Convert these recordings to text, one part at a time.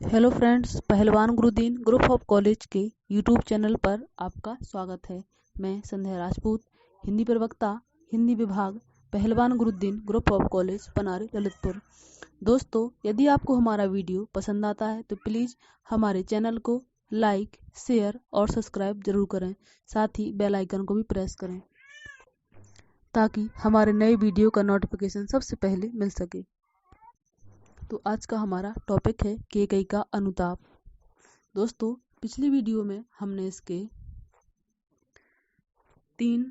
Hello friends, पहलवान Gurudin group of college के YouTube channel पर आपका स्वागत है। मैं संध्या राजपूत, हिंदी प्रवक्ता, हिंदी विभाग, Pahalwan Gurudin group of college Panari Lalitpur. दोस्तों, यदि आपको हमारा वीडियो पसंद आता है तो प्लीज़ हमारे चैनल को लाइक, शेयर और सब्सक्राइब जरूर करें। साथ ही बेल आइकन को भी प्रेस करें ताकि हमारे नए वीडियो का नोटिफिकेशन सबसे पहले मिल सके। तो आज का हमारा टॉपिक है केकई का अनुताप। दोस्तों, पिछली वीडियो में हमने इसके 3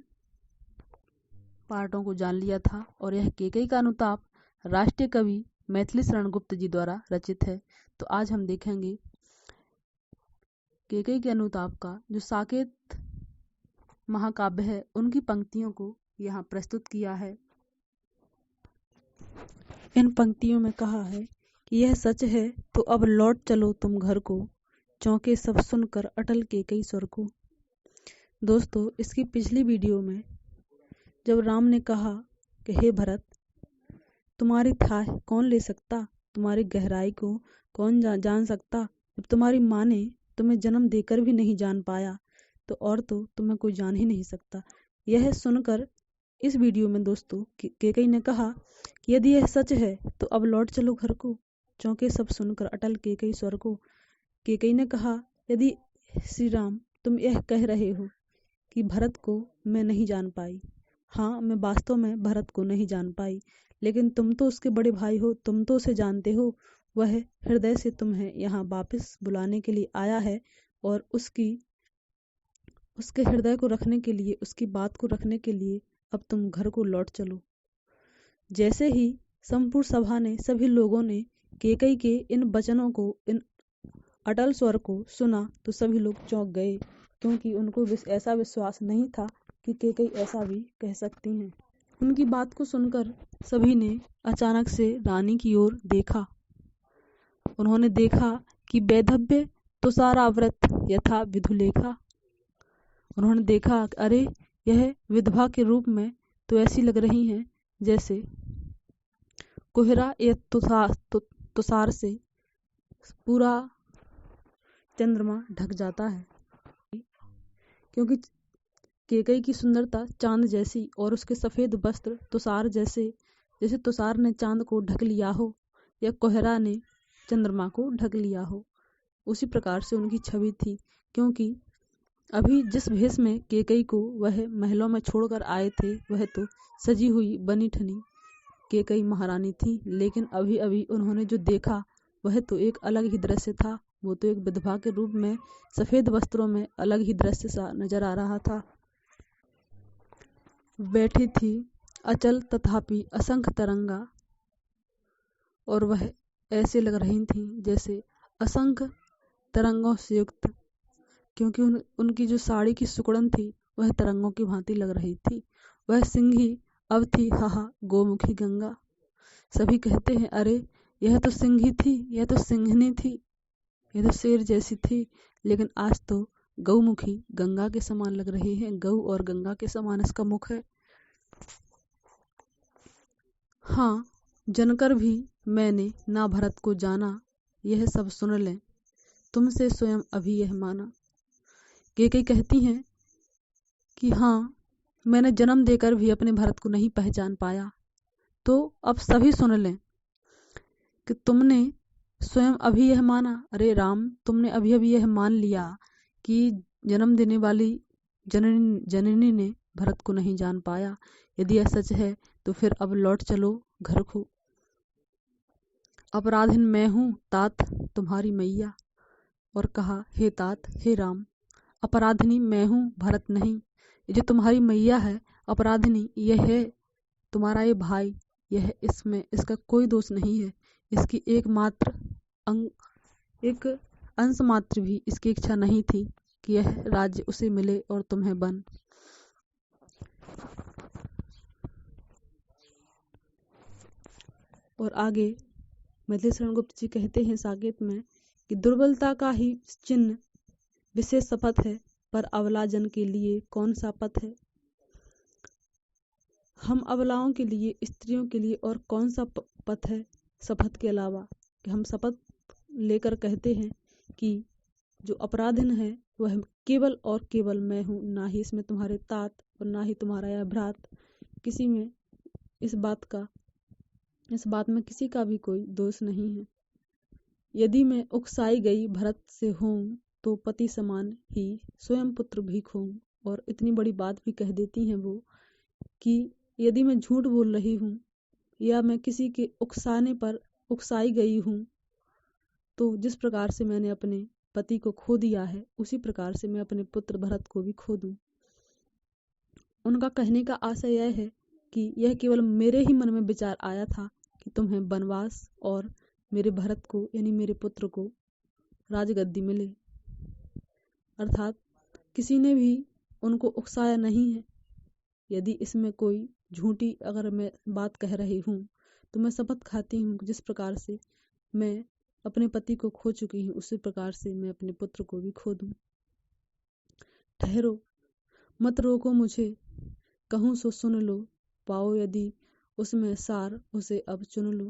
पार्टों को जान लिया था और यह केकई का अनुताप राष्ट्रीय कवि मैथिली शरण गुप्त जी द्वारा रचित है। तो आज हम देखेंगे केकई के अनुताप का जो साकेत महाकाव्य है उनकी पंक्तियों को यहाँ प्रस्तुत किया है। इन पंक्तियों में कहा है कि यह सच है तो अब लौट चलो तुम घर को, चौंके सब सुनकर अटल केकई स्वर को। दोस्तों, इसकी पिछली वीडियो में जब राम ने कहा कि हे भरत, तुम्हारी थाह कौन ले सकता, तुम्हारी गहराई को कौन जान सकता, जब तुम्हारी माँ ने तुम्हें जन्म देकर भी नहीं जान पाया तो और तो तुम्हें कोई जान ही नहीं सकता। यह सुनकर इस वीडियो में दोस्तों केकई ने कहा कि यदि यह सच है तो अब लौट चलो घर को, चौंके सब सुनकर अटल केकई स्वर को। केकई ने कहा, यदि श्री राम तुम यह कह रहे हो कि भरत को मैं नहीं जान पाई, हाँ, मैं वास्तव में भरत को नहीं जान पाई, लेकिन तुम तो उसके बड़े भाई हो, तुम तो उसे जानते हो। वह हृदय से तुम्हें यहाँ वापस बुलाने के लिए आया है और उसके हृदय को रखने के लिए, उसकी बात को रखने के लिए अब तुम घर को लौट चलो। जैसे ही संपूर्ण सभा ने, सभी लोगों ने केकई के इन वचनों को, इन अटल स्वर को सुना तो सभी लोग चौंक गए, क्योंकि उनको ऐसा विश्वास नहीं था कि केकई ऐसा भी कह सकती हैं। उनकी बात को सुनकर सभी ने अचानक से रानी की ओर देखा। उन्होंने देखा कि वैधव्य तुषारावृत यथा विधुलेखा। उन्होंने देखा, अरे, यह विधवा के रूप में तो ऐसी लग रही हैं जैसे कोहरा या तुषार से पूरा चंद्रमा ढक जाता है, क्योंकि केकई की सुंदरता चांद जैसी और उसके सफेद वस्त्र तुषार जैसे तुषार ने चांद को ढक लिया हो या कोहरा ने चंद्रमा को ढक लिया हो, उसी प्रकार से उनकी छवि थी। क्योंकि अभी जिस भेष में केकई को वह महलों में छोड़कर आए थे वह तो सजी हुई बनी ठनी केकई महारानी थी, लेकिन अभी अभी उन्होंने जो देखा वह तो एक अलग ही दृश्य था। वो तो एक विधवा के रूप में सफेद वस्त्रों में अलग ही दृश्य सा नजर आ रहा था। बैठी थी अचल तथापि असंख्य तरंगा, और वह ऐसे लग रही थी जैसे असंख्य तरंगों से युक्त, क्योंकि उनकी जो साड़ी की सुकड़न थी वह तरंगों की भांति लग रही थी। वह सिंही अब थी हाहा गोमुखी गंगा। सभी कहते हैं, अरे, यह तो सिंही थी, यह तो सिंहनी थी, यह तो शेर जैसी थी, लेकिन आज तो गौमुखी गंगा के समान लग रही है। गौ और गंगा के समान इसका मुख है। हाँ, जनकर भी मैंने ना भरत को जाना, यह सब सुन लें, तुमसे स्वयं अभी यह माना। केकई कहती हैं कि हाँ, मैंने जन्म देकर भी अपने भरत को नहीं पहचान पाया, तो अब सभी सुन लें कि तुमने स्वयं अभी यह माना। अरे राम, तुमने अभी अभी यह मान लिया कि जन्म देने वाली जननी ने भरत को नहीं जान पाया। यदि यह सच है तो फिर अब लौट चलो घर को। अपराधिन मैं हूँ तात तुम्हारी मैया। और कहा, हे तात, हे राम, अपराधिनी मैं हूँ, भरत नहीं। ये जो तुम्हारी मैया है अपराधिनी, यह है तुम्हारा ये भाई, यह इसमें इसका कोई दोष नहीं है। इसकी एक अंश मात्र भी इसकी इच्छा नहीं थी कि यह राज्य उसे मिले और तुम्हें बन। और आगे मैथिली शरण गुप्त जी कहते हैं साकेत में कि दुर्बलता का ही चिन्ह विशेष शपथ है, पर अबला जन के लिए कौन सा पथ है। हम अबलाओं के लिए, स्त्रियों के लिए और कौन सा पथ है शपथ के अलावा, कि हम शपथ लेकर कहते हैं कि जो अपराधीन है वह केवल और केवल मैं हूँ, ना ही इसमें तुम्हारे तात और ना ही तुम्हारा यह भ्रात, किसी में इस बात में किसी का भी कोई दोष नहीं है। यदि मैं उकसाई गई भरत से हूँ तो पति समान ही स्वयं पुत्र भी खोऊं। और इतनी बड़ी बात भी कह देती हैं वो कि यदि मैं झूठ बोल रही हूँ या मैं किसी के उकसाने पर उकसाई गई हूँ तो जिस प्रकार से मैंने अपने पति को खो दिया है उसी प्रकार से मैं अपने पुत्र भरत को भी खो दूं। उनका कहने का आशय यह है कि यह केवल मेरे ही मन में विचार आया था कि तुम्हें वनवास और मेरे भरत को यानी मेरे पुत्र को राजगद्दी मिले, अर्थात किसी ने भी उनको उकसाया नहीं है। यदि इसमें कोई झूठी अगर मैं बात कह रही हूँ तो मैं शपथ खाती हूँ जिस प्रकार से मैं अपने पति को खो चुकी हूँ उसी प्रकार से मैं अपने पुत्र को भी खो दूं। ठहरो, मत रोको मुझे, कहूँ सो सुन लो, पाओ यदि उसमें सार उसे अब चुन लो।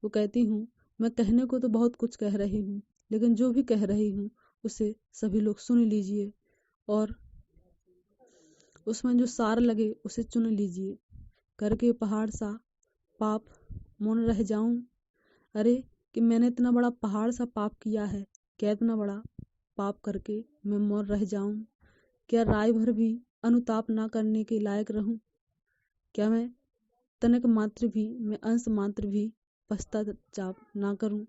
वो कहती हूँ मैं कहने को तो बहुत कुछ कह रही हूँ, लेकिन जो भी कह रही हूँ उसे सभी लोग सुन लीजिए और उसमें जो सार लगे उसे चुन लीजिए। करके पहाड़ सा पाप मौन रह जाऊं, अरे कि मैंने इतना बड़ा पहाड़ सा पाप किया है, क्या इतना बड़ा पाप करके मैं मौन रह जाऊं? क्या राय भर भी अनुताप ना करने के लायक रहूं? क्या मैं तनिक मात्र भी, मैं अंश मात्र भी पश्चाताप ना करूं?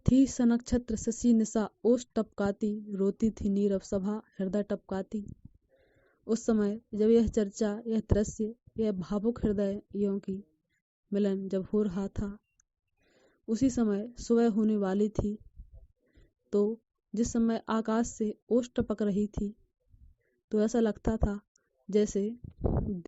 थी सनक्षत्र शशि निशा ओष्ठ टपकाती, रोती थी नीरव सभा हृदय टपकाती। उस समय जब यह चर्चा, यह दृश्य, यह भावुक हृदयों की मिलन जब हो रहा था, उसी समय सुबह होने वाली थी। तो जिस समय आकाश से ओस टपक रही थी तो ऐसा लगता था जैसे